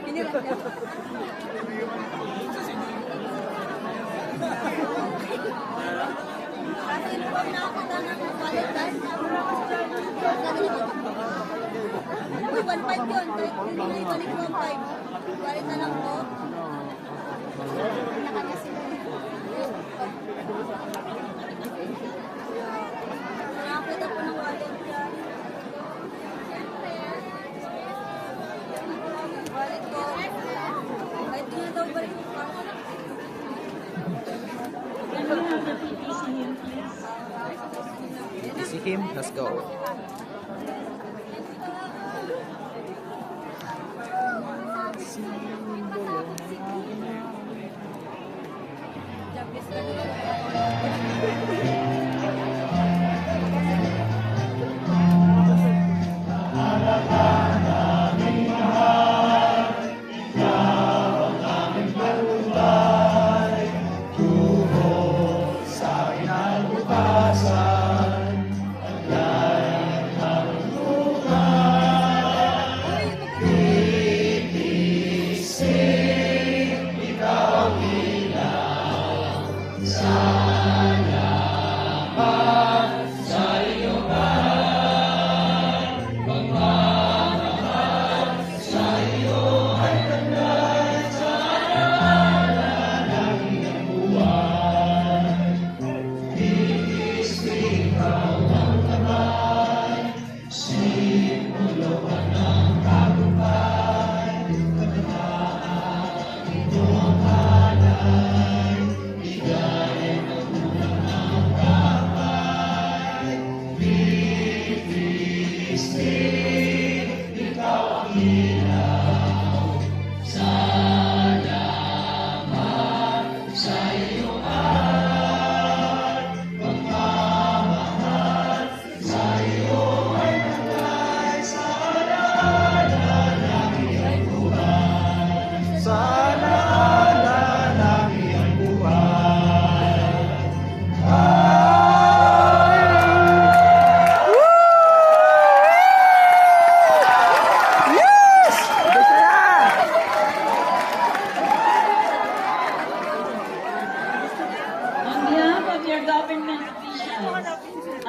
Kasi inuwag na ako na ng Valentine. Uy, 1.5 yun. Kahit hindi na ibalik mo 1.5. Balik na lang po. Nakanya sila. Nakakita po ng wallet yan. Wallet ko. Kahit di na daw balik mo pa. See him? Let's go.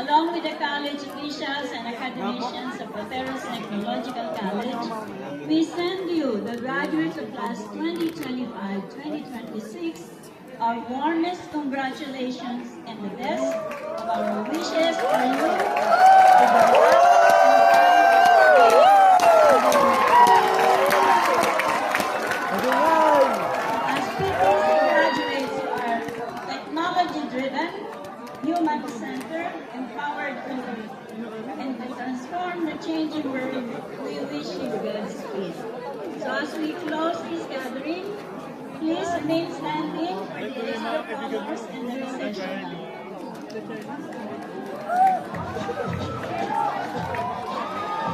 Along with the college officials and academicians of Proteros Technological College, we send you, the graduates of class 2025-2026, our warmest congratulations and the best of our wishes for you. As PPC graduates who are technology-driven, human-centered, empowered and to transform the changing world, we wish you Godspeed. So as we close this gathering, please remain standing for the extra colors and the reception.